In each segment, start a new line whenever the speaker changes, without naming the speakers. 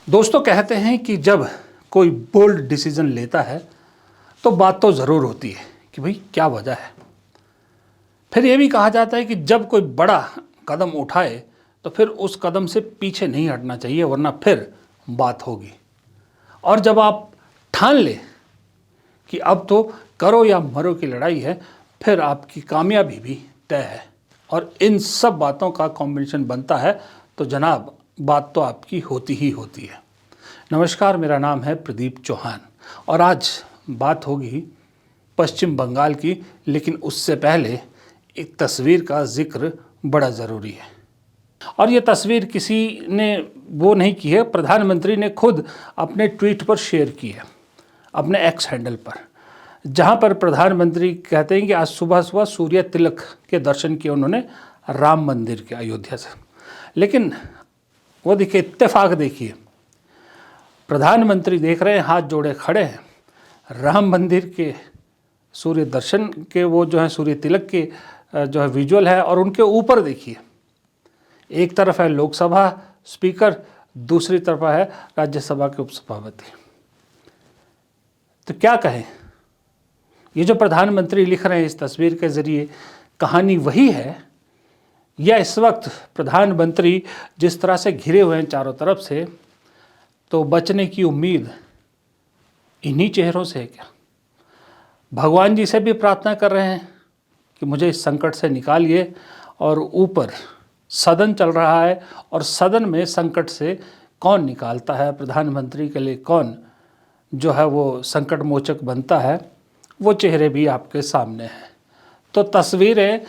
दोस्तों कहते हैं कि जब कोई बोल्ड डिसीजन लेता है तो बात तो ज़रूर होती है कि भाई क्या वजह है। फिर ये भी कहा जाता है कि जब कोई बड़ा कदम उठाए तो फिर उस कदम से पीछे नहीं हटना चाहिए, वरना फिर बात होगी। और जब आप ठान ले कि अब तो करो या मरो की लड़ाई है, फिर आपकी कामयाबी भी तय है। और इन सब बातों का कॉम्बिनेशन बनता है तो जनाब बात तो आपकी होती ही होती है। नमस्कार, मेरा नाम है प्रदीप चौहान और आज बात होगी पश्चिम बंगाल की, लेकिन उससे पहले एक तस्वीर का जिक्र बड़ा ज़रूरी है। और ये तस्वीर किसी ने वो नहीं की है, प्रधानमंत्री ने खुद अपने ट्वीट पर शेयर की है, अपने एक्स हैंडल पर, जहाँ पर प्रधानमंत्री कहते हैं कि आज सुबह सुबह सूर्य तिलक के दर्शन किए उन्होंने राम मंदिर के अयोध्या से। लेकिन वो देखिए, इत्तेफाक देखिए, प्रधानमंत्री देख रहे हैं हाथ जोड़े खड़े हैं, राम मंदिर के सूर्य दर्शन के वो जो है सूर्य तिलक के जो है विजुअल है, और उनके ऊपर देखिए एक तरफ है लोकसभा स्पीकर, दूसरी तरफ है राज्यसभा के उपसभापति। तो क्या कहें, ये जो प्रधानमंत्री लिख रहे हैं इस तस्वीर के ज़रिए, कहानी वही है या इस वक्त प्रधानमंत्री जिस तरह से घिरे हुए हैं चारों तरफ से, तो बचने की उम्मीद इन्हीं चेहरों से है क्या? भगवान जी से भी प्रार्थना कर रहे हैं कि मुझे इस संकट से निकालिए, और ऊपर सदन चल रहा है और सदन में संकट से कौन निकालता है, प्रधानमंत्री के लिए कौन जो है वो संकट मोचक बनता है, वो चेहरे भी आपके सामने हैं। तो तस्वीरें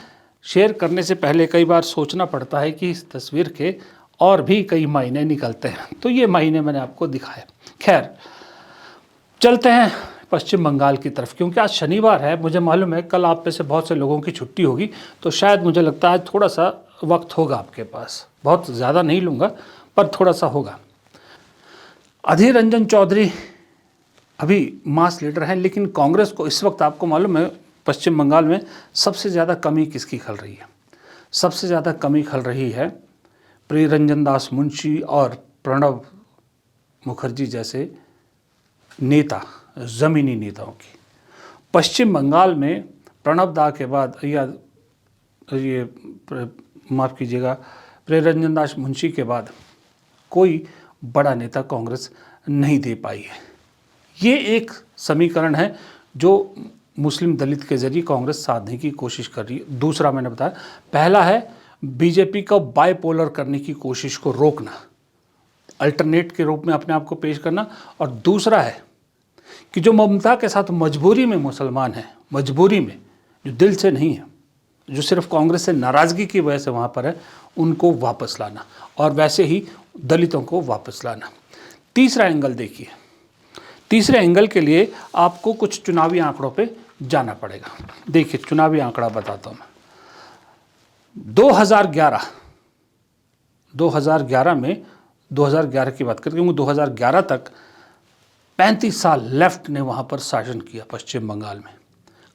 शेयर करने से पहले कई बार सोचना पड़ता है कि इस तस्वीर के और भी कई मायने निकलते हैं, तो ये मायने मैंने आपको दिखाए। खैर, चलते हैं पश्चिम बंगाल की तरफ, क्योंकि आज शनिवार है। मुझे मालूम है कल आप में से बहुत से लोगों की छुट्टी होगी, तो शायद मुझे लगता है आज थोड़ा सा वक्त होगा आपके पास। बहुत ज़्यादा नहीं लूँगा, पर थोड़ा सा होगा। अधीर रंजन चौधरी अभी मास लीडर हैं, लेकिन कांग्रेस को इस वक्त आपको मालूम है पश्चिम बंगाल में सबसे ज़्यादा कमी किसकी खल रही है? सबसे ज़्यादा कमी खल रही है प्रियरंजन दास मुंशी और प्रणब मुखर्जी जैसे नेता, ज़मीनी नेताओं की। पश्चिम बंगाल में प्रणब दा के बाद माफ़ कीजिएगा, प्रियरंजन दास मुंशी के बाद कोई बड़ा नेता कांग्रेस नहीं दे पाई है। ये एक समीकरण है जो मुस्लिम दलित के ज़रिए कांग्रेस साधने की कोशिश कर रही है। दूसरा मैंने बताया, पहला है बीजेपी को बाइपोलर करने की कोशिश को रोकना, अल्टरनेट के रूप में अपने आप को पेश करना, और दूसरा है कि जो ममता के साथ मजबूरी में मुसलमान हैं, मजबूरी में, जो दिल से नहीं है, जो सिर्फ कांग्रेस से नाराज़गी की वजह से वहाँ पर है, उनको वापस लाना, और वैसे ही दलितों को वापस लाना। तीसरा एंगल देखिए, तीसरे एंगल के लिए आपको कुछ चुनावी आंकड़ों पे जाना पड़ेगा। देखिए, चुनावी आंकड़ा बताता हूँ मैं। 2011 में 2011 की बात करें, क्योंकि 2011 तक 35 साल लेफ्ट ने वहाँ पर शासन किया पश्चिम बंगाल में,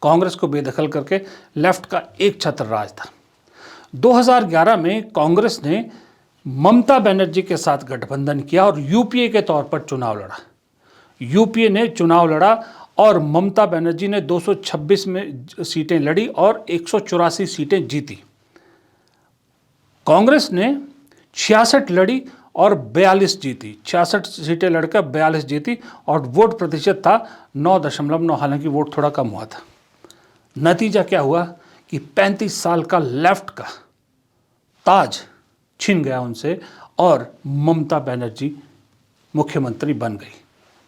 कांग्रेस को बेदखल करके लेफ्ट का एक छत्र राज था। 2011 में कांग्रेस ने ममता बनर्जी के साथ गठबंधन किया और यूपीए के तौर पर चुनाव लड़ा। यूपीए ने चुनाव लड़ा और ममता बनर्जी ने 226 में सीटें लड़ी और 184 सीटें जीती। कांग्रेस ने 66 लड़ी और 42 जीती, 66 सीटें लड़कर 42 जीती, और वोट प्रतिशत था 9.9, हालांकि वोट थोड़ा कम हुआ था। नतीजा क्या हुआ कि 35 साल का लेफ्ट का ताज छिन गया उनसे, और ममता बनर्जी मुख्यमंत्री बन गई।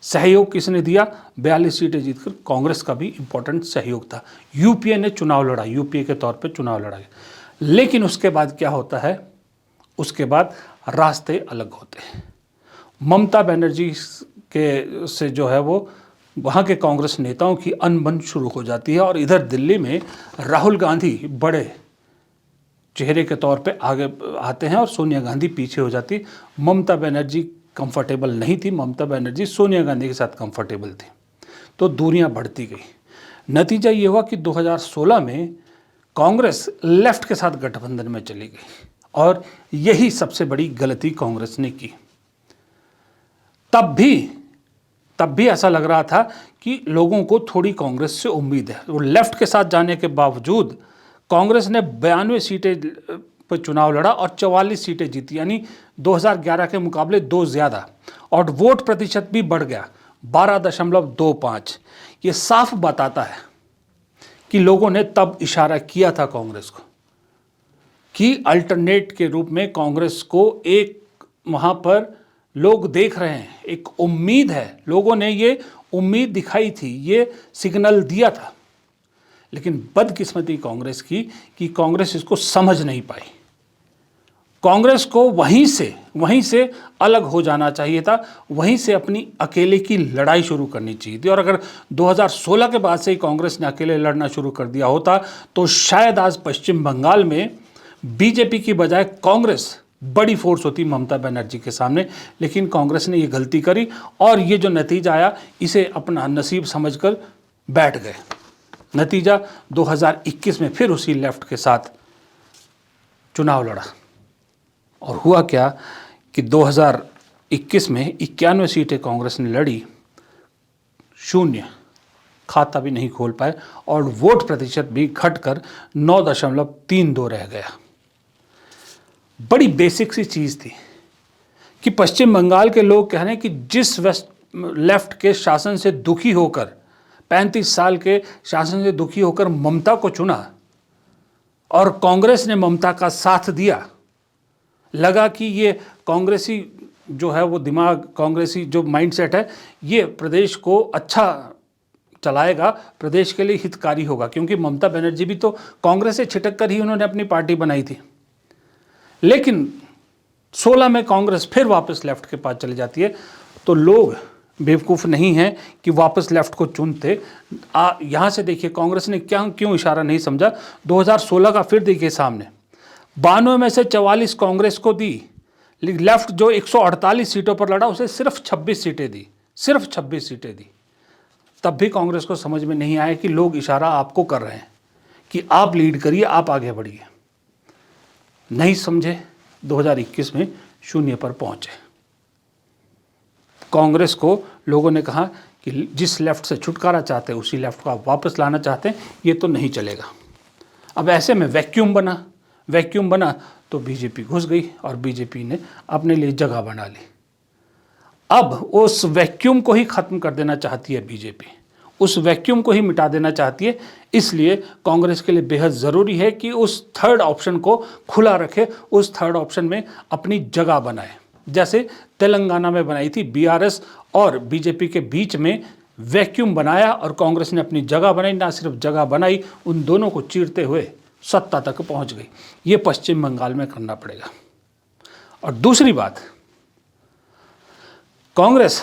सहयोग किसने दिया? 42 सीटें जीतकर कांग्रेस का भी इम्पोर्टेंट सहयोग था। यूपीए ने चुनाव लड़ा, यूपीए के तौर पे चुनाव लड़ा। लेकिन उसके बाद क्या होता है? उसके बाद रास्ते अलग होते हैं। ममता बनर्जी के से जो है वो वहाँ के कांग्रेस नेताओं की अनबन शुरू हो जाती है, और इधर दिल्ली में राहुल गांधी बड़े चेहरे के तौर पे आगे आते हैं और सोनिया गांधी पीछे हो जाती। ममता बनर्जी कंफर्टेबल नहीं थी, ममता बनर्जी सोनिया गांधी के साथ कंफर्टेबल थी, तो दूरियां बढ़ती गई। नतीजा ये हुआ कि 2016 में कांग्रेस लेफ्ट के साथ गठबंधन में चली गई, और यही सबसे बड़ी गलती कांग्रेस ने की। तब भी ऐसा लग रहा था कि लोगों को थोड़ी कांग्रेस से उम्मीद है। वो लेफ्ट के साथ जाने के बावजूद कांग्रेस ने 92 सीटें पर चुनाव लड़ा और 44 सीटें जीती, यानी 2011 के मुकाबले 2 ज़्यादा, और वोट प्रतिशत भी बढ़ गया 12.25। ये साफ बताता है कि लोगों ने तब इशारा किया था कांग्रेस को कि अल्टरनेट के रूप में कांग्रेस को एक वहाँ पर लोग देख रहे हैं, एक उम्मीद है। लोगों ने ये उम्मीद दिखाई थी, ये सिग्नल दिया था। लेकिन बदकिस्मती कांग्रेस की कि कांग्रेस इसको समझ नहीं पाई। कांग्रेस को वहीं से अलग हो जाना चाहिए था, वहीं से अपनी अकेले की लड़ाई शुरू करनी चाहिए थी। और अगर 2016 के बाद से ही कांग्रेस ने अकेले लड़ना शुरू कर दिया होता तो शायद आज पश्चिम बंगाल में बीजेपी की बजाय कांग्रेस बड़ी फोर्स होती ममता बनर्जी के सामने। लेकिन कांग्रेस ने ये गलती करी और ये जो नतीजा आया इसे अपना नसीब समझकर बैठ गए। नतीजा 2021 में फिर उसी लेफ्ट के साथ चुनाव लड़ा और हुआ क्या कि 2021 में 91 सीटें कांग्रेस ने लड़ी, 0 खाता भी नहीं खोल पाए और वोट प्रतिशत भी घटकर 9.32 रह गया। बड़ी बेसिक सी चीज़ थी कि पश्चिम बंगाल के लोग कह रहे हैं कि जिस लेफ्ट के शासन से दुखी होकर 35 साल के शासन से दुखी होकर ममता को चुना और कांग्रेस ने ममता का साथ दिया, लगा कि ये कांग्रेसी जो है वो दिमाग, कांग्रेसी जो माइंडसेट है ये प्रदेश को अच्छा चलाएगा, प्रदेश के लिए हितकारी होगा। क्योंकि ममता बनर्जी भी तो कांग्रेस से छिटक कर ही उन्होंने अपनी पार्टी बनाई थी। लेकिन 16 में कांग्रेस फिर वापस लेफ्ट के पास चली जाती है तो लोग बेवकूफ़ नहीं हैं कि वापस लेफ्ट को चुनते। यहाँ से देखिए कांग्रेस ने क्यों इशारा नहीं समझा। 2016 का फिर देखिए सामने, 92 में से 44 कांग्रेस को दी, लेकिन लेफ्ट जो 148 सीटों पर लड़ा उसे सिर्फ 26 सीटें दी, सिर्फ 26 सीटें दी। तब भी कांग्रेस को समझ में नहीं आया कि लोग इशारा आपको कर रहे हैं कि आप लीड करिए, आप आगे बढ़िए। नहीं समझे, 2021 में 0 पर पहुंचे। कांग्रेस को लोगों ने कहा कि जिस लेफ्ट से छुटकारा चाहते हैं उसी लेफ्ट को आप वापस लाना चाहते हैं, ये तो नहीं चलेगा। अब ऐसे में वैक्यूम बना तो बीजेपी घुस गई और बीजेपी ने अपने लिए जगह बना ली। अब उस वैक्यूम को ही खत्म कर देना चाहती है बीजेपी, उस वैक्यूम को ही मिटा देना चाहती है। इसलिए कांग्रेस के लिए बेहद ज़रूरी है कि उस थर्ड ऑप्शन को खुला रखे, उस थर्ड ऑप्शन में अपनी जगह बनाए, जैसे तेलंगाना में बनाई थी। बीआरएस और बीजेपी के बीच में वैक्यूम बनाया और कांग्रेस ने अपनी जगह बनाई। ना सिर्फ जगह बनाई, उन दोनों को चीरते हुए सत्ता तक पहुंच गई। ये पश्चिम बंगाल में करना पड़ेगा। और दूसरी बात, कांग्रेस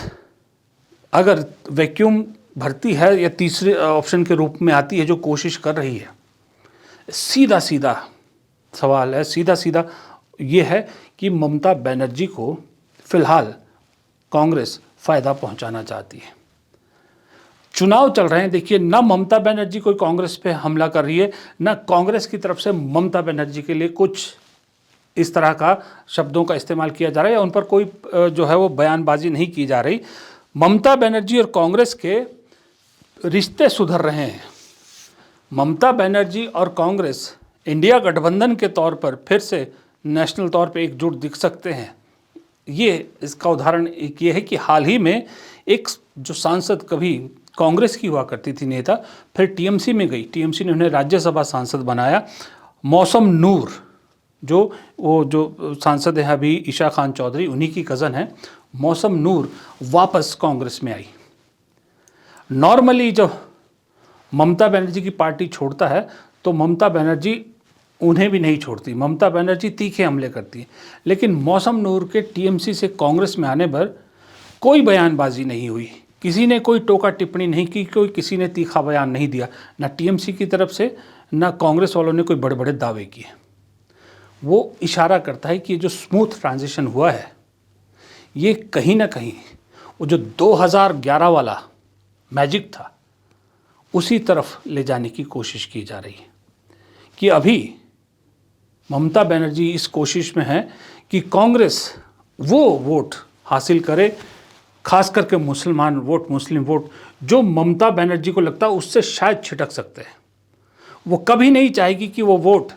अगर वैक्यूम भरती है या तीसरे ऑप्शन के रूप में आती है जो कोशिश कर रही है, सीधा सीधा सवाल है, सीधा सीधा ये है कि ममता बनर्जी को फिलहाल कांग्रेस फ़ायदा पहुंचाना चाहती है। चुनाव चल रहे हैं, देखिए ना ममता बनर्जी कोई कांग्रेस पे हमला कर रही है, ना कांग्रेस की तरफ से ममता बनर्जी के लिए कुछ इस तरह का शब्दों का इस्तेमाल किया जा रहा है या उन पर कोई जो है वो बयानबाजी नहीं की जा रही। ममता बनर्जी और कांग्रेस के रिश्ते सुधर रहे हैं। ममता बनर्जी और कांग्रेस इंडिया गठबंधन के तौर पर फिर से नेशनल तौर पे एकजुट दिख सकते हैं। ये इसका उदाहरण एक ये है कि हाल ही में एक जो सांसद कभी कांग्रेस की हुआ करती थी नेता, फिर टीएमसी में गई, टीएमसी ने उन्हें राज्यसभा सांसद बनाया। मौसम नूर जो सांसद है अभी ईशा खान चौधरी, उन्हीं की कज़न है। मौसम नूर वापस कांग्रेस में आई। नॉर्मली जब ममता बनर्जी की पार्टी छोड़ता है तो ममता बनर्जी उन्हें भी नहीं छोड़ती, ममता बनर्जी तीखे हमले करती है। लेकिन मौसम नूर के टीएमसी से कांग्रेस में आने पर कोई बयानबाजी नहीं हुई, किसी ने कोई टोका टिप्पणी नहीं की, किसी ने तीखा बयान नहीं दिया, ना टीएमसी की तरफ से ना कांग्रेस वालों ने कोई बड़े बड़े दावे किए। वो इशारा करता है कि ये जो स्मूथ ट्रांजिशन हुआ है ये कहीं ना कहीं वो जो 2011 वाला मैजिक था उसी तरफ ले जाने की कोशिश की जा रही है। कि अभी ममता बनर्जी इस कोशिश में है कि कांग्रेस वो वोट हासिल करे खास करके मुसलमान वोट, मुस्लिम वोट, जो ममता बनर्जी को लगता है उससे शायद छिटक सकते हैं। वो कभी नहीं चाहेगी कि वो वोट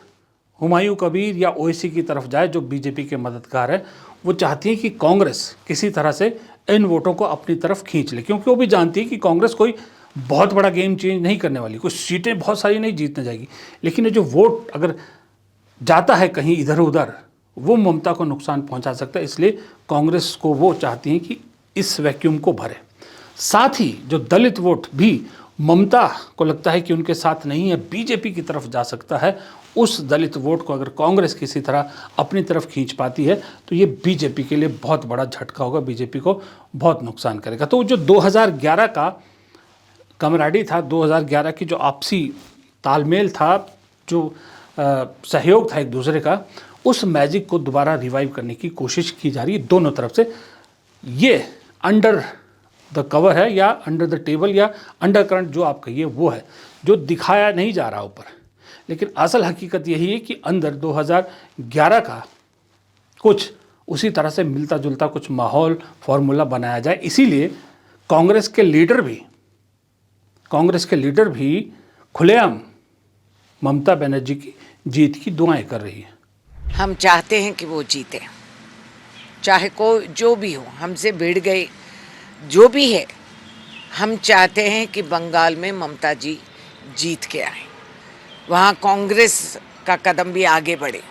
हुमायूं कबीर या ओवैसी की तरफ जाए जो बीजेपी के मददगार है। वो चाहती है कि कांग्रेस किसी तरह से इन वोटों को अपनी तरफ खींच ले, क्योंकि वो भी जानती है कि कांग्रेस कोई बहुत बड़ा गेम चेंज नहीं करने वाली, कुछ सीटें बहुत सारी नहीं जीतने जाएगी, लेकिन ये जो वोट अगर जाता है कहीं इधर उधर वो ममता को नुकसान पहुंचा सकता है। इसलिए कांग्रेस को वो चाहती हैं कि इस वैक्यूम को भरे। साथ ही जो दलित वोट भी ममता को लगता है कि उनके साथ नहीं है, बीजेपी की तरफ जा सकता है, उस दलित वोट को अगर कांग्रेस किसी तरह अपनी तरफ खींच पाती है तो ये बीजेपी के लिए बहुत बड़ा झटका होगा, बीजेपी को बहुत नुकसान करेगा। तो जो 2011 का कमराडी था, 2011 की जो आपसी तालमेल था, जो सहयोग था एक दूसरे का, उस मैजिक को दोबारा रिवाइव करने की कोशिश की जा रही है दोनों तरफ से। ये अंडर द कवर है या अंडर द टेबल या अंडर करंट जो आप कहिए वो है, जो दिखाया नहीं जा रहा ऊपर, लेकिन असल हकीकत यही है कि अंदर 2011 का कुछ उसी तरह से मिलता जुलता कुछ माहौल फॉर्मूला बनाया जाए। इसीलिए कांग्रेस के लीडर भी खुलेआम ममता बनर्जी की जीत की दुआएं कर रही है।
हम चाहते हैं कि वो जीते, चाहे कोई जो भी हो, हमसे भिड़ गए जो भी है, हम चाहते हैं कि बंगाल में ममता जी जीत के आए, वहाँ कांग्रेस का कदम भी आगे बढ़े।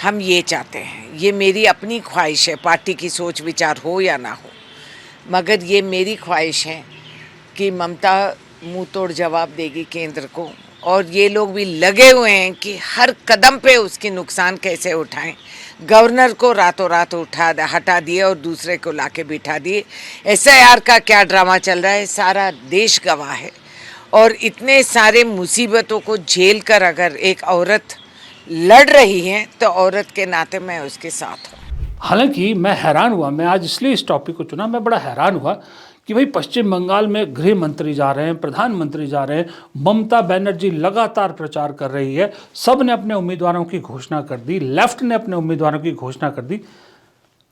हम ये चाहते हैं, ये मेरी अपनी ख्वाहिश है, पार्टी की सोच विचार हो या ना हो, मगर ये मेरी ख्वाहिश है कि ममता मुंह तोड़ जवाब देगी केंद्र को, और ये लोग भी लगे हुए हैं कि हर कदम पे उसकी नुकसान कैसे उठाएं। गवर्नर को रातों रात हटा दिए और दूसरे को लाके बिठा दिए। SIR का क्या ड्रामा चल रहा है, सारा देश गवाह है। और इतने सारे मुसीबतों को झेल कर अगर एक औरत लड़ रही है तो औरत के नाते मैं उसके साथ हूँ।
हालांकि मैं हैरान हुआ, मैं आज इसलिए इस टॉपिक को चुना, मैं बड़ा हैरान हुआ कि भाई पश्चिम बंगाल में गृह मंत्री जा रहे हैं, प्रधानमंत्री जा रहे हैं, ममता बनर्जी लगातार प्रचार कर रही है, सब ने अपने उम्मीदवारों की घोषणा कर दी, लेफ्ट ने अपने उम्मीदवारों की घोषणा कर दी।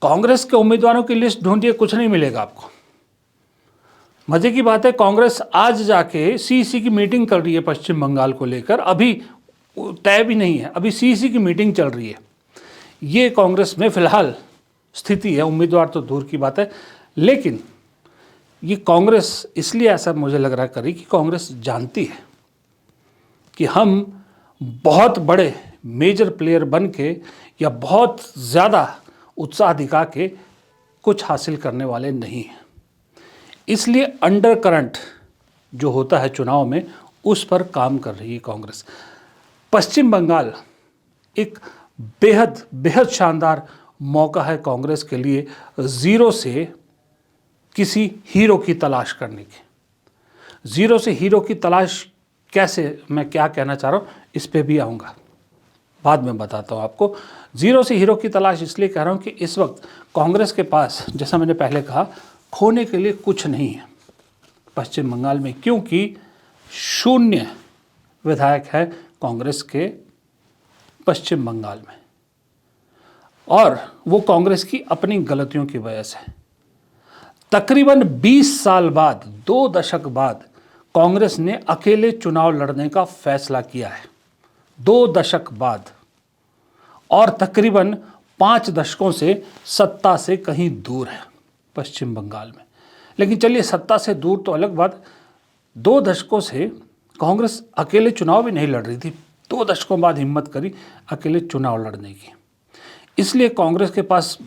कांग्रेस के उम्मीदवारों की लिस्ट ढूंढिए, कुछ नहीं मिलेगा आपको। मजे की बात है, कांग्रेस आज जाके CEC की मीटिंग कर रही है पश्चिम बंगाल को लेकर, अभी तय भी नहीं है, अभी CEC की मीटिंग चल रही है। ये कांग्रेस में फिलहाल स्थिति है, उम्मीदवार तो दूर की बात है। लेकिन ये कांग्रेस इसलिए ऐसा मुझे लग रहा है करी कि कांग्रेस जानती है कि हम बहुत बड़े मेजर प्लेयर बन के या बहुत ज़्यादा उत्साह दिखा के कुछ हासिल करने वाले नहीं हैं। इसलिए अंडर करंट जो होता है चुनाव में, उस पर काम कर रही है कांग्रेस। पश्चिम बंगाल एक बेहद बेहद शानदार मौका है कांग्रेस के लिए ज़ीरो से किसी हीरो की तलाश करने की। ज़ीरो से हीरो की तलाश कैसे, मैं क्या कहना चाह रहा हूँ इस पे भी आऊँगा, बाद में बताता हूँ आपको। ज़ीरो से हीरो की तलाश इसलिए कह रहा हूँ कि इस वक्त कांग्रेस के पास, जैसा मैंने पहले कहा, खोने के लिए कुछ नहीं है पश्चिम बंगाल में, क्योंकि 0 विधायक है कांग्रेस के पश्चिम बंगाल में, और वो कांग्रेस की अपनी गलतियों की वजह से। तकरीबन 20 साल बाद, 2 दशक बाद कांग्रेस ने अकेले चुनाव लड़ने का फैसला किया है, 2 दशक बाद, और तकरीबन 5 दशकों से सत्ता से कहीं दूर है पश्चिम बंगाल में। लेकिन चलिए, सत्ता से दूर तो अलग बात, 2 दशकों से कांग्रेस अकेले चुनाव भी नहीं लड़ रही थी, 2 दशकों बाद हिम्मत करी अकेले चुनाव लड़ने की। इसलिए कांग्रेस के पास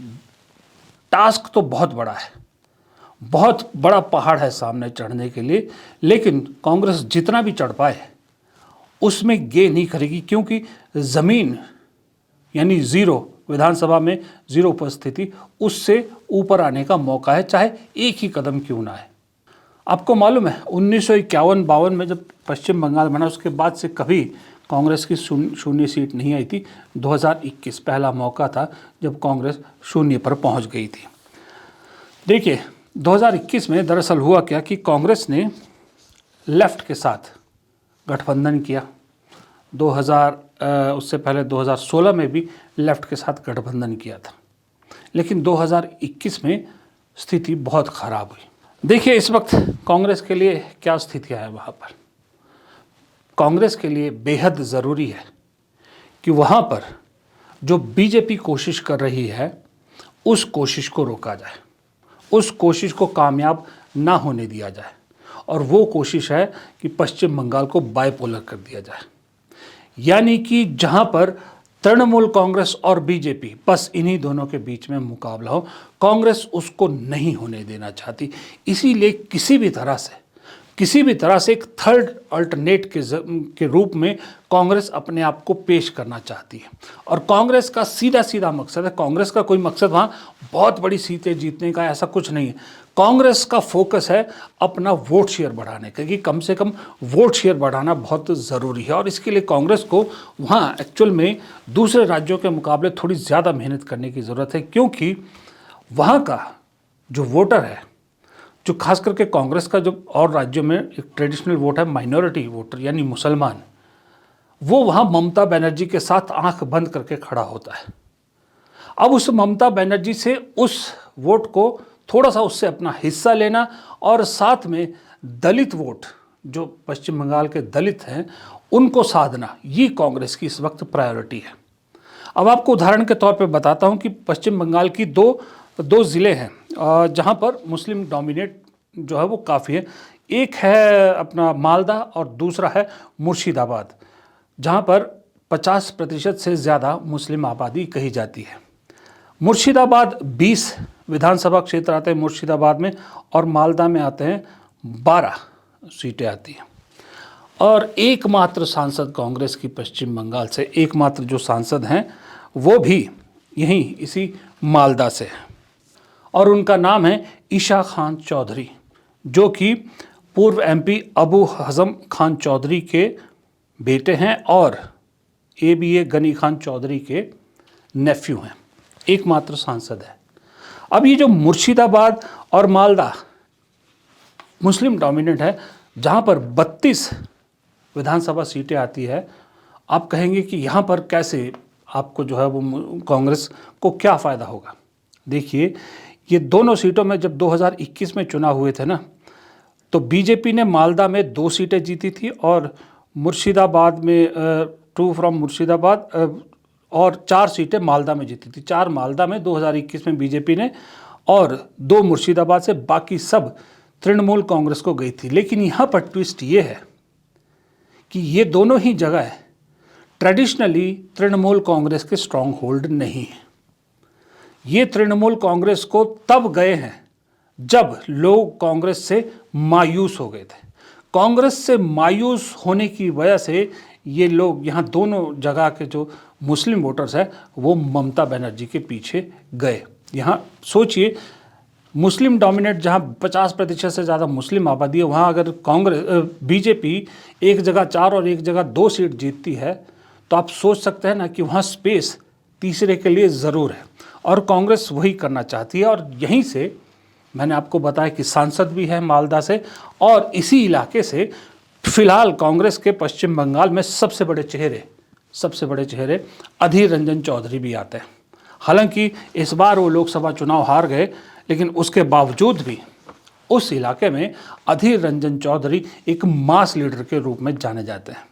टास्क तो बहुत बड़ा है, बहुत बड़ा पहाड़ है सामने चढ़ने के लिए, लेकिन कांग्रेस जितना भी चढ़ पाए उसमें गे नहीं करेगी, क्योंकि ज़मीन यानी ज़ीरो, विधानसभा में ज़ीरो उपस्थिति, उससे ऊपर आने का मौका है, चाहे एक ही कदम क्यों ना है। आपको मालूम है 1951-52 में जब पश्चिम बंगाल बना, उसके बाद से कभी कांग्रेस की 0 सीट नहीं आई थी। 2021 पहला मौका था जब कांग्रेस 0 पर पहुंच गई थी। देखिए 2021 में दरअसल हुआ क्या कि कांग्रेस ने लेफ्ट के साथ गठबंधन किया। उससे पहले 2016 में भी लेफ्ट के साथ गठबंधन किया था, लेकिन 2021 में स्थिति बहुत खराब हुई। देखिए इस वक्त कांग्रेस के लिए क्या स्थितियां है वहाँ पर। कांग्रेस के लिए बेहद ज़रूरी है कि वहाँ पर जो बीजेपी कोशिश कर रही है उस कोशिश को रोका जाए, उस कोशिश को कामयाब ना होने दिया जाए, और वो कोशिश है कि पश्चिम बंगाल को बाइपोलर कर दिया जाए। यानी कि जहाँ पर तृणमूल कांग्रेस और बीजेपी बस इन्हीं दोनों के बीच में मुकाबला हो, कांग्रेस उसको नहीं होने देना चाहती। इसीलिए किसी भी तरह से एक थर्ड अल्टरनेट के रूप में कांग्रेस अपने आप को पेश करना चाहती है। और कांग्रेस का सीधा मकसद है, कांग्रेस का कोई मकसद वहाँ बहुत बड़ी सीटें जीतने का ऐसा कुछ नहीं है। कांग्रेस का फोकस है अपना वोट शेयर बढ़ाने का, कि कम से कम वोट शेयर बढ़ाना बहुत ज़रूरी है। और इसके लिए कांग्रेस को वहाँ एक्चुअल में दूसरे राज्यों के मुकाबले थोड़ी ज़्यादा मेहनत करने की ज़रूरत है, क्योंकि वहाँ का जो वोटर है, जो खास करके कांग्रेस का जो और राज्यों में एक ट्रेडिशनल वोट है, माइनॉरिटी वोटर यानी मुसलमान, वो वहाँ ममता बनर्जी के साथ आंख बंद करके खड़ा होता है। अब उस ममता बनर्जी से उस वोट को थोड़ा सा उससे अपना हिस्सा लेना और साथ में दलित वोट, जो पश्चिम बंगाल के दलित हैं, उनको साधना, ये कांग्रेस की इस वक्त प्रायोरिटी है। अब आपको उदाहरण के तौर पे बताता हूँ कि पश्चिम बंगाल की दो ज़िले हैं जहाँ पर मुस्लिम डोमिनेट जो है वो काफ़ी है। एक है अपना मालदा और दूसरा है मुर्शिदाबाद, जहाँ पर 50% से ज़्यादा मुस्लिम आबादी कही जाती है। मुर्शिदाबाद 20 विधानसभा क्षेत्र आते हैं मुर्शिदाबाद में, और मालदा में आते हैं 12 सीटें आती हैं। और एकमात्र सांसद कांग्रेस की पश्चिम बंगाल से, एकमात्र जो सांसद हैं वो भी यहीं इसी मालदा से है, और उनका नाम है ईशा खान चौधरी, जो कि पूर्व एमपी अबू हज़म खान चौधरी के बेटे हैं और ABA गनी खान चौधरी के नेफ्यू हैं। एकमात्र सांसद है। अब ये जो मुर्शिदाबाद और मालदा मुस्लिम डोमिनेंट है, जहाँ पर 32 विधानसभा सीटें आती है, आप कहेंगे कि यहाँ पर कैसे आपको जो है वो कांग्रेस को क्या फ़ायदा होगा। देखिए ये दोनों सीटों में जब 2021 में चुनाव हुए थे ना, तो बीजेपी ने मालदा में 2 सीटें जीती थी और मुर्शिदाबाद में 2 फ्रॉम मुर्शिदाबाद और 4 सीटें मालदा में जीती थी। 4 मालदा में 2021 में बीजेपी ने और 2 मुर्शिदाबाद से, बाकी सब तृणमूल कांग्रेस को गई थी। लेकिन यहाँ पर ट्विस्ट ये है कि ये दोनों ही जगह ट्रेडिशनली तृणमूल कांग्रेस के स्ट्रॉन्ग होल्ड नहीं है। ये तृणमूल कांग्रेस को तब गए हैं जब लोग कांग्रेस से मायूस हो गए थे। कांग्रेस से मायूस होने की वजह से ये लोग यहाँ दोनों जगह के जो मुस्लिम वोटर्स हैं वो ममता बनर्जी के पीछे गए। यहाँ सोचिए, मुस्लिम डोमिनेट जहाँ 50% से ज़्यादा मुस्लिम आबादी है, वहाँ अगर बीजेपी एक जगह 4 और एक जगह 2 सीट जीतती है, तो आप सोच सकते हैं ना कि वहाँ स्पेस तीसरे के लिए ज़रूर है, और कांग्रेस वही करना चाहती है। और यहीं से मैंने आपको बताया कि सांसद भी है मालदा से, और इसी इलाके से फिलहाल कांग्रेस के पश्चिम बंगाल में सबसे बड़े चेहरे अधीर रंजन चौधरी भी आते हैं। हालांकि इस बार वो लोकसभा चुनाव हार गए, लेकिन उसके बावजूद भी उस इलाके में अधीर रंजन चौधरी एक मास लीडर के रूप में जाने जाते हैं।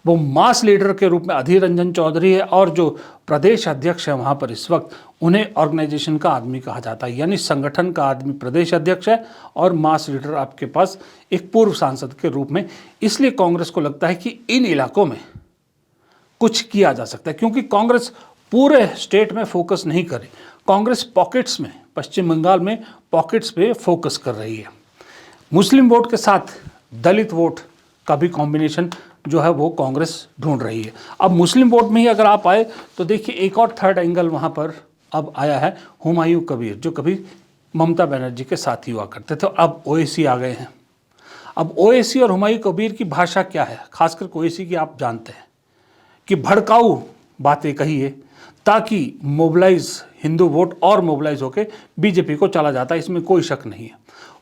वो मास लीडर के रूप में अधीर रंजन चौधरी है, और जो प्रदेश अध्यक्ष है वहाँ पर इस वक्त, उन्हें ऑर्गेनाइजेशन का आदमी कहा जाता है, यानी संगठन का आदमी प्रदेश अध्यक्ष है और मास लीडर आपके पास एक पूर्व सांसद के रूप में। इसलिए कांग्रेस को लगता है कि इन इलाकों में कुछ किया जा सकता है, क्योंकि कांग्रेस पूरे स्टेट में फोकस नहीं करे, कांग्रेस पॉकेट्स में, पश्चिम बंगाल में पॉकेट्स पे फोकस कर रही है। मुस्लिम वोट के साथ दलित वोट का भी कॉम्बिनेशन जो है वो कांग्रेस ढूंढ रही है। अब मुस्लिम वोट में ही अगर आप आए तो देखिए एक और थर्ड एंगल वहाँ पर अब आया है, हुमायूं कबीर, जो कभी ममता बनर्जी के साथ ही हुआ करते थे, अब ओवैसी आ गए हैं। अब ओवैसी और हुमायूं कबीर की भाषा क्या है, खासकर ओवैसी की आप जानते हैं कि भड़काऊ बातें कहिए ताकि मोबिलाइज हिंदू वोट और मोबिलाइज होकर बीजेपी को चला जाता है, इसमें कोई शक नहीं है।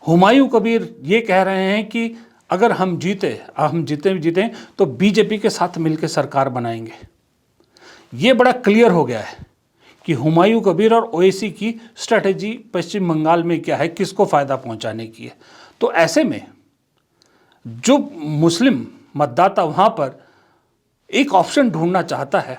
हुमायूं कबीर ये कह रहे हैं कि अगर हम जीते तो बीजेपी के साथ मिलकर सरकार बनाएंगे। ये बड़ा क्लियर हो गया है कि हुमायूं कबीर और ओवैसी की स्ट्रेटेजी पश्चिम बंगाल में क्या है, किसको फ़ायदा पहुंचाने की है। तो ऐसे में जो मुस्लिम मतदाता वहाँ पर एक ऑप्शन ढूंढना चाहता है,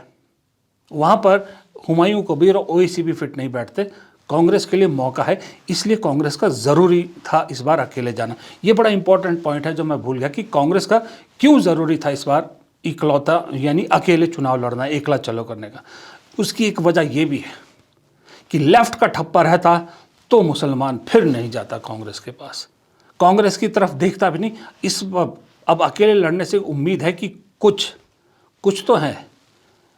वहाँ पर हुमायूं कबीर और ओवैसी भी फिट नहीं बैठते। कांग्रेस के लिए मौका है, इसलिए कांग्रेस का ज़रूरी था इस बार अकेले जाना। ये बड़ा इंपॉर्टेंट पॉइंट है जो मैं भूल गया कि कांग्रेस का क्यों ज़रूरी था इस बार इकलौता यानी अकेले चुनाव लड़ना, एकला चलो करने का। उसकी एक वजह यह भी है कि लेफ्ट का ठप्पा रहता तो मुसलमान फिर नहीं जाता कांग्रेस के पास, कांग्रेस की तरफ देखता भी नहीं। इस अब अकेले लड़ने से उम्मीद है कि कुछ तो है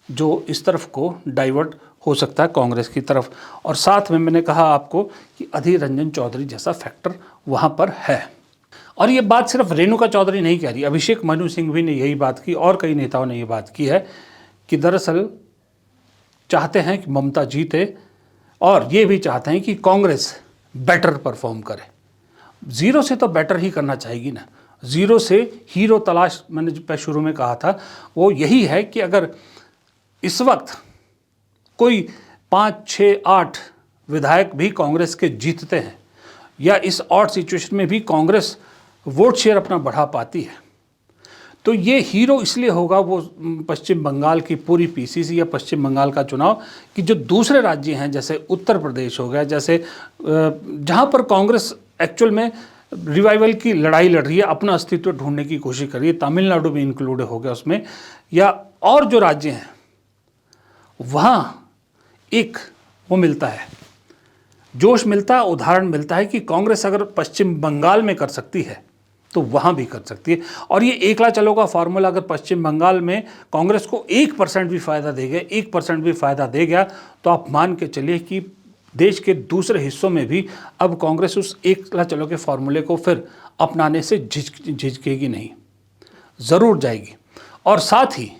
जो इस तरफ को डाइवर्ट हो सकता है कांग्रेस की तरफ। और साथ में मैंने कहा आपको कि अधीर रंजन चौधरी जैसा फैक्टर वहाँ पर है। और ये बात सिर्फ रेणुका चौधरी नहीं कह रही, अभिषेक मनु सिंह भी ने यही बात की और कई नेताओं ने ये बात की है कि दरअसल चाहते हैं कि ममता जीते और ये भी चाहते हैं कि कांग्रेस बेटर परफॉर्म करे। ज़ीरो से तो बेटर ही करना चाहेगी ना, ज़ीरो से हीरो तलाश, मैंने जो शुरू में कहा था वो यही है कि अगर इस वक्त कोई 5, 6, 8 विधायक भी कांग्रेस के जीतते हैं या इस ऑड सिचुएशन में भी कांग्रेस वोट शेयर अपना बढ़ा पाती है, तो ये हीरो इसलिए होगा वो पश्चिम बंगाल की पूरी पीसीसी या पश्चिम बंगाल का चुनाव कि जो दूसरे राज्य हैं जैसे उत्तर प्रदेश हो गया, जैसे जहाँ पर कांग्रेस एक्चुअल में रिवाइवल की लड़ाई लड़ रही है, अपना अस्तित्व ढूंढने की कोशिश कर रही है, तमिलनाडु भी इंक्लूड हो गया उसमें, या और जो राज्य हैं वहाँ एक वो मिलता है, जोश मिलता है, उदाहरण मिलता है कि कांग्रेस अगर पश्चिम बंगाल में कर सकती है तो वहाँ भी कर सकती है। और ये एकला चलो का फार्मूला अगर पश्चिम बंगाल में कांग्रेस को 1% भी फ़ायदा दे गया, 1% भी फ़ायदा दे गया, तो आप मान के चलिए कि देश के दूसरे हिस्सों में भी अब कांग्रेस उस एकला चलो के फार्मूले को फिर अपनाने से झिझकेगी नहीं, ज़रूर जाएगी। और साथ ही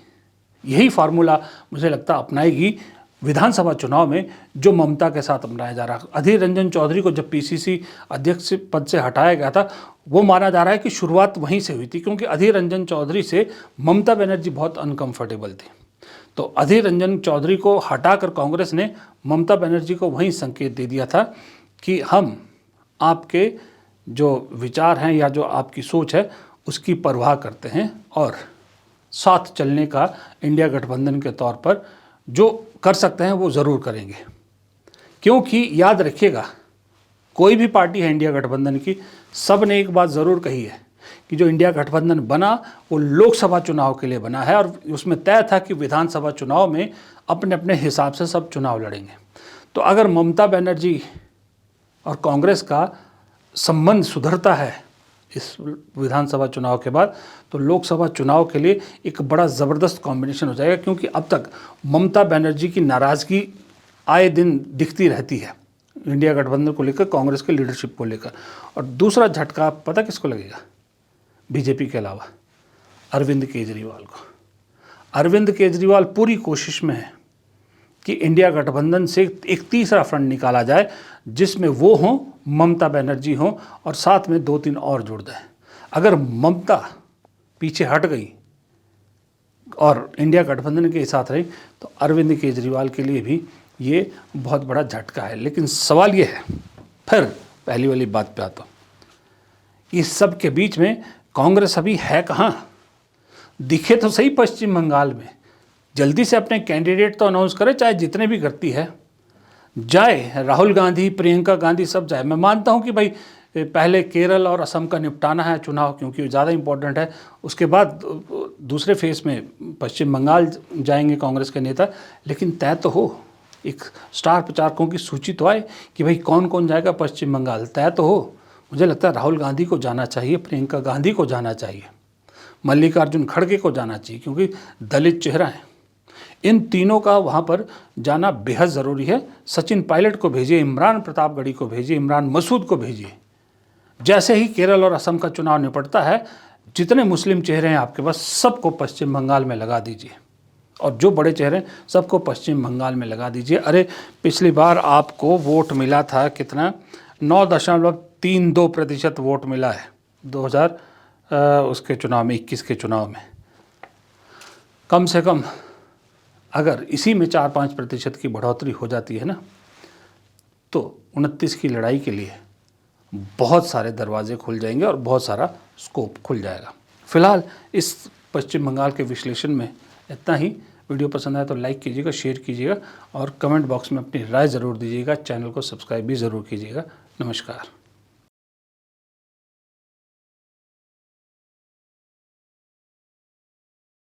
यही फार्मूला मुझे लगता अपनाएगी विधानसभा चुनाव में जो ममता के साथ अपनाया जा रहा है। अधीर रंजन चौधरी को जब पीसीसी अध्यक्ष पद से हटाया गया था, वो माना जा रहा है कि शुरुआत वहीं से हुई थी, क्योंकि अधीर रंजन चौधरी से ममता बनर्जी बहुत अनकंफर्टेबल थी। तो अधीर रंजन चौधरी को हटाकर कांग्रेस ने ममता बनर्जी को वहीं संकेत दे दिया था कि हम आपके जो विचार हैं या जो आपकी सोच है उसकी परवाह करते हैं और साथ चलने का इंडिया गठबंधन के तौर पर जो कर सकते हैं वो ज़रूर करेंगे। क्योंकि याद रखिएगा, कोई भी पार्टी है इंडिया गठबंधन की, सब ने एक बात ज़रूर कही है कि जो इंडिया गठबंधन बना वो लोकसभा चुनाव के लिए बना है और उसमें तय था कि विधानसभा चुनाव में अपने अपने हिसाब से सब चुनाव लड़ेंगे। तो अगर ममता बनर्जी और कांग्रेस का संबंध सुधरता है इस विधानसभा चुनाव के बाद, तो लोकसभा चुनाव के लिए एक बड़ा ज़बरदस्त कॉम्बिनेशन हो जाएगा। क्योंकि अब तक ममता बनर्जी की नाराज़गी आए दिन दिखती रहती है इंडिया गठबंधन को लेकर, कांग्रेस के लीडरशिप को लेकर। और दूसरा झटका पता किसको लगेगा? बीजेपी के अलावा अरविंद केजरीवाल को। अरविंद केजरीवाल पूरी कोशिश में है कि इंडिया गठबंधन से एक तीसरा फ्रंट निकाला जाए जिसमें वो हों, ममता बनर्जी हों और साथ में 2-3 और जुड़ जाए। अगर ममता पीछे हट गई और इंडिया गठबंधन के साथ रही तो अरविंद केजरीवाल के लिए भी ये बहुत बड़ा झटका है। लेकिन सवाल ये है, फिर पहली वाली बात पे आता हूँ, इस सब के बीच में कांग्रेस अभी है कहाँ? दिखे तो सही पश्चिम बंगाल में, जल्दी से अपने कैंडिडेट तो अनाउंस करे, चाहे जितने भी करती है जाए, राहुल गांधी, प्रियंका गांधी सब जाए। मैं मानता हूं कि भाई पहले केरल और असम का निपटाना है चुनाव, क्योंकि ज़्यादा इंपॉर्टेंट है, उसके बाद दूसरे फेज में पश्चिम बंगाल जाएंगे कांग्रेस के नेता। लेकिन तय तो हो, एक स्टार प्रचारकों की सूची तो आए कि भाई कौन कौन जाएगा पश्चिम बंगाल, तय तो हो। मुझे लगता है राहुल गांधी को जाना चाहिए, प्रियंका गांधी को जाना चाहिए, मल्लिकार्जुन खड़गे को जाना चाहिए, क्योंकि दलित चेहरा है। इन तीनों का वहाँ पर जाना बेहद ज़रूरी है। सचिन पायलट को भेजिए, इमरान प्रतापगढ़ी को भेजिए, इमरान मसूद को भेजिए। जैसे ही केरल और असम का चुनाव निपटता है, जितने मुस्लिम चेहरे हैं आपके पास सबको पश्चिम बंगाल में लगा दीजिए, और जो बड़े चेहरे सबको पश्चिम बंगाल में लगा दीजिए। अरे पिछली बार आपको वोट मिला था कितना? 9.32% वोट मिला है 2000 उसके चुनाव में, 21 के चुनाव में। कम से कम अगर इसी में 4-5% की बढ़ोतरी हो जाती है ना, तो 29 की लड़ाई के लिए बहुत सारे दरवाजे खुल जाएंगे और बहुत सारा स्कोप खुल जाएगा। फिलहाल इस पश्चिम बंगाल के विश्लेषण में इतना ही। वीडियो पसंद आया तो लाइक कीजिएगा, शेयर कीजिएगा और कमेंट बॉक्स में अपनी राय ज़रूर दीजिएगा। चैनल को सब्सक्राइब भी ज़रूर कीजिएगा। नमस्कार।